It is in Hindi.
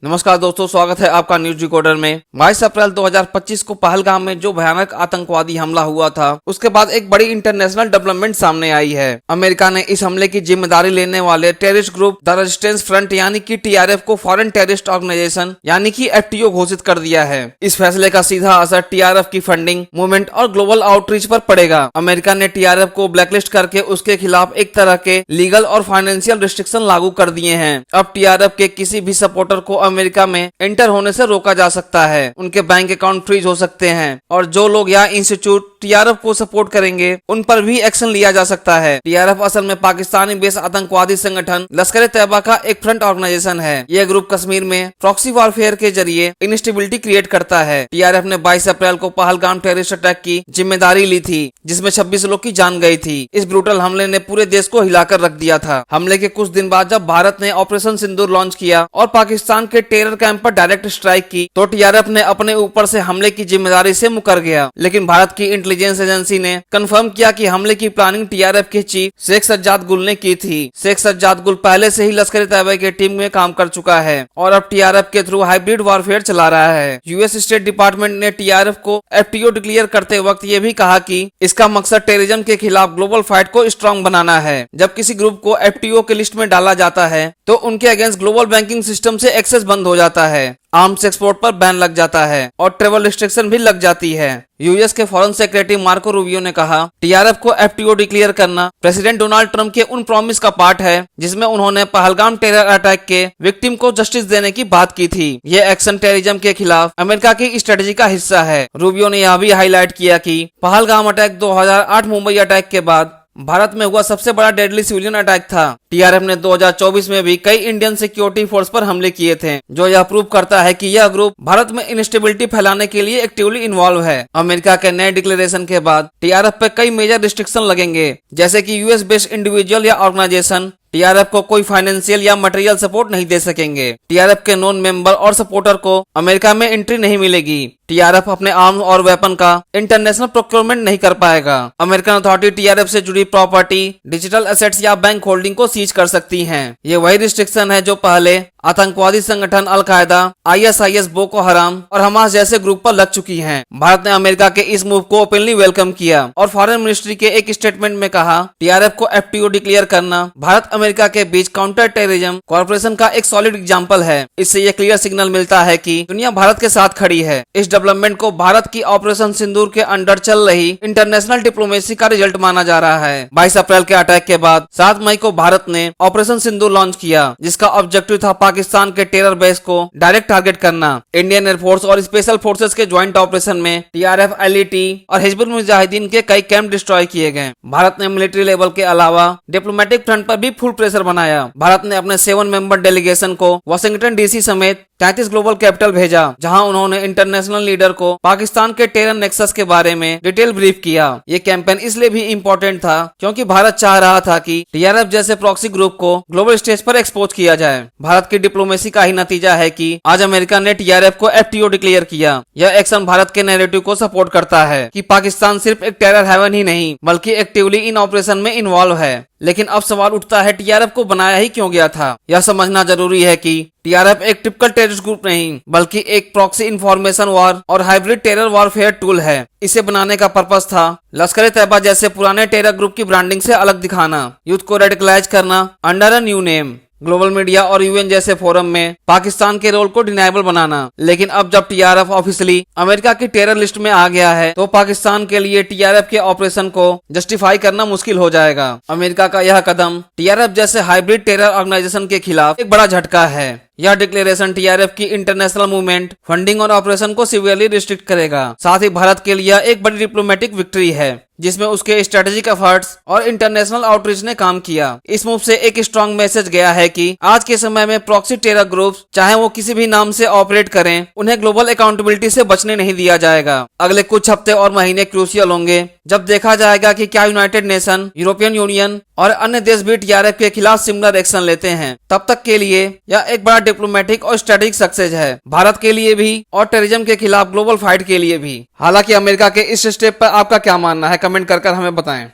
नमस्कार दोस्तों, स्वागत है आपका न्यूज डिकोडर में। 22 अप्रैल 2025 को पहलगाम में जो भयानक आतंकवादी हमला हुआ था, उसके बाद एक बड़ी इंटरनेशनल डेवलपमेंट सामने आई है। अमेरिका ने इस हमले की जिम्मेदारी लेने वाले terrorist group the resistance front यानी कि टीआरएफ को फॉरेन टेररिस्ट ऑर्गेनाइजेशन यानी कि एफटीओ घोषित कर दिया है। इस फैसले का सीधा असर टीआरएफ की फंडिंग, मूवमेंट और ग्लोबल आउटरीच पर पड़ेगा। अमेरिका ने टीआरएफ को ब्लैकलिस्ट करके उसके खिलाफ एक तरह के लीगल और फाइनेंशियल रिस्ट्रिक्शन लागू कर दिए हैं। अब टीआरएफ के किसी भी सपोर्टर को अमेरिका में एंटर होने से रोका जा सकता है, उनके बैंक अकाउंट फ्रीज हो सकते हैं और जो लोग या इंस्टीट्यूट टीआरएफ को सपोर्ट करेंगे उन पर भी एक्शन लिया जा सकता है। टीआरएफ असल में पाकिस्तानी बेस आतंकवादी संगठन लश्कर तैयबा का एक फ्रंट ऑर्गेनाइजेशन है। यह ग्रुप कश्मीर में प्रॉक्सी वॉरफेयर के जरिए इंस्टेबिलिटी क्रिएट करता है। टीआरएफ ने 22 अप्रैल को पहलगाम टेररिस्ट अटैक की जिम्मेदारी ली थी, जिसमें 26 लोग की जान गई थी। इस ब्रूटल हमले ने पूरे देश को हिलाकर रख दिया था। हमले के कुछ दिन बाद जब भारत ने ऑपरेशन सिंदूर लॉन्च किया और पाकिस्तान के टेरर कैंप पर डायरेक्ट स्ट्राइक की, तो टीआरएफ ने अपने ऊपर से हमले की जिम्मेदारी से मुकर गया। लेकिन भारत की इंटेलिजेंस एजेंसी ने कंफर्म किया कि हमले की प्लानिंग टीआरएफ के चीफ शेख सज्जाद गुल ने की थी। शेख सज्जाद गुल पहले से ही लश्कर तैयबा की टीम में काम कर चुका है और अब टीआरएफ के थ्रू हाइब्रिड वॉरफेयर चला रहा है। यूएस स्टेट डिपार्टमेंट ने टीआरएफ को एफटीओ डिक्लेयर करते वक्त ये भी कहा कि इसका मकसद टेररिज्म के खिलाफ ग्लोबल फाइट को स्ट्रांग बनाना है। जब किसी ग्रुप को एफटीओ के लिस्ट में डाला जाता है तो उनके अगेंस्ट ग्लोबल बैंकिंग सिस्टम से एक्सेस बंद हो जाता है, आर्म्स एक्सपोर्ट पर बैन लग जाता है और ट्रेवल रिस्ट्रिक्शन भी लग जाती है। यूएस के फॉरेन सेक्रेटरी मार्को रूबियो ने कहा, टीआरएफ को एफटीओ डिक्लेयर करना प्रेसिडेंट डोनाल्ड ट्रंप के उन प्रॉमिस का पार्ट है जिसमें उन्होंने पहलगाम टेरर अटैक के विक्टिम को जस्टिस देने की बात की थी। ये एक्शन टेररिज्म के खिलाफ अमेरिका की स्ट्रेटेजी का हिस्सा है। रूबियो ने यह भी हाईलाइट किया कि पहलगाम अटैक 2008 मुंबई अटैक के बाद भारत में हुआ सबसे बड़ा डेडली सिविलियन अटैक था। टीआरएफ ने 2024 में भी कई इंडियन सिक्योरिटी फोर्स पर हमले किए थे, जो यह प्रूव करता है कि यह ग्रुप भारत में इंस्टेबिलिटी फैलाने के लिए एक्टिवली इन्वॉल्व है। अमेरिका के नए डिक्लेरेशन के बाद टीआरएफ पे कई मेजर रिस्ट्रिक्शन लगेंगे, जैसे कि यूएस बेस्ड इंडिविजुअल या ऑर्गेनाइजेशन टीआरएफ को कोई फाइनेंशियल या मटेरियल सपोर्ट नहीं दे सकेंगे। टीआरएफ के नॉन मेंबर और सपोर्टर को अमेरिका में एंट्री नहीं मिलेगी। टीआरएफ अपने आर्म्स और वेपन का इंटरनेशनल प्रोक्योरमेंट नहीं कर पाएगा। अमेरिकन अथॉरिटी टीआरएफ से जुड़ी प्रॉपर्टी, डिजिटल एसेट्स या बैंक होल्डिंग को सीज कर सकती हैं। ये वही रिस्ट्रिक्शन है जो पहले आतंकवादी संगठन अलकायदा, आईएसआईएस, बोको हराम और हमास जैसे ग्रुप पर लग चुकी हैं। भारत ने अमेरिका के इस मूव को ओपनली वेलकम किया और फॉरेन मिनिस्ट्री के एक स्टेटमेंट में कहा, टीआरएफ को एफटीओ डिक्लेयर करना भारत अमेरिका के बीच काउंटर टेररिज्म कॉर्पोरेशन का एक सॉलिड एग्जांपल है। इससे यह क्लियर सिग्नल मिलता है कि दुनिया भारत के साथ खड़ी है। इस डेवलपमेंट को भारत की ऑपरेशन सिंदूर के अंडर चल रही इंटरनेशनल डिप्लोमेसी का रिजल्ट माना जा रहा है। 22 अप्रैल के अटैक के बाद 7 मई को भारत ने ऑपरेशन सिंदूर लॉन्च किया, जिसका ऑब्जेक्टिव था पाकिस्तान के टेरर बेस को डायरेक्ट टारगेट करना। इंडियन एयरफोर्स और स्पेशल फोर्सेस के ज्वाइंट ऑपरेशन में टीआरएफ, एलईटी और हिजबुल मुजाहिदीन के कई कैंप डिस्ट्रॉय किए गए। भारत ने मिलिट्री लेवल के अलावा डिप्लोमेटिक फ्रंट पर भी फुल प्रेशर बनाया। भारत ने अपने 7 मेंबर डेलीगेशन को वाशिंगटन डीसी समेत 33 ग्लोबल कैपिटल भेजा, जहां उन्होंने इंटरनेशनल लीडर को पाकिस्तान के टेरर नेक्सस के बारे में डिटेल ब्रीफ किया। ये कैंपेन इसलिए भी इम्पोर्टेंट था क्योंकि भारत चाह रहा था कि टीआरएफ जैसे प्रॉक्सी ग्रुप को ग्लोबल स्टेज पर एक्सपोज किया जाए। भारत की डिप्लोमेसी का ही नतीजा है कि आज अमेरिका ने टीआरएफ को एफटीओ डिक्लेयर किया। यह एक्शन भारत के नैरेटिव को सपोर्ट करता है कि पाकिस्तान सिर्फ एक टेरर हेवन ही नहीं बल्कि एक्टिवली इन ऑपरेशन में इन्वॉल्व है। लेकिन अब सवाल उठता है, टीआरएफ को बनाया ही क्यों गया था? यह समझना जरूरी है कि टीआरएफ एक टिपिकल टेररिस्ट ग्रुप नहीं बल्कि एक प्रॉक्सी इंफॉर्मेशन वॉर और हाइब्रिड टेरर वॉरफेयर टूल है। इसे बनाने का पर्पस था लश्कर तैयबा जैसे पुराने टेरर ग्रुप की ब्रांडिंग से अलग दिखाना, यूथ को रेडिकलाइज करना under a new name, global media और यूएन जैसे फोरम में पाकिस्तान के रोल को डिनाइबल बनाना। लेकिन अब जब टीआरएफ ऑफिशियली अमेरिका की टेरर लिस्ट में आ गया है तो पाकिस्तान के लिए टीआरएफ के ऑपरेशन को जस्टिफाई करना मुश्किल हो जाएगा। अमेरिका का यह कदम टीआरएफ जैसे हाइब्रिड टेरर ऑर्गेनाइजेशन के खिलाफ एक बड़ा झटका है। यह डिक्लेरेशन टीआरएफ की इंटरनेशनल मूवमेंट, फंडिंग और ऑपरेशन को सीवियरली रिस्ट्रिक्ट करेगा। साथ ही भारत के लिए एक बड़ी डिप्लोमेटिक विक्ट्री है जिसमें उसके स्ट्रेटेजिक एफर्ट्स और इंटरनेशनल आउटरीच ने काम किया। इस मूव से एक स्ट्रांग मैसेज गया है कि आज के समय में प्रॉक्सी टेरर ग्रुप्स चाहे वो किसी भी नाम से ऑपरेट करें, उन्हें ग्लोबल अकाउंटेबिलिटी से बचने नहीं दिया जाएगा। अगले कुछ हफ्ते और महीने क्रूशियल होंगे जब देखा जाएगा कि क्या यूनाइटेड नेशन, यूरोपियन यूनियन और अन्य देश भी टीआरएफ के खिलाफ सिमिलर एक्शन लेते हैं। तब तक के लिए यह एक बड़ा डिप्लोमेटिक और स्ट्रेटेजिक सक्सेस है, भारत के लिए भी और टेररिज्म के खिलाफ ग्लोबल फाइट के लिए भी। हालांकि अमेरिका के इस स्टेप पर आपका क्या मानना है, कमेंट कर हमें बताएं।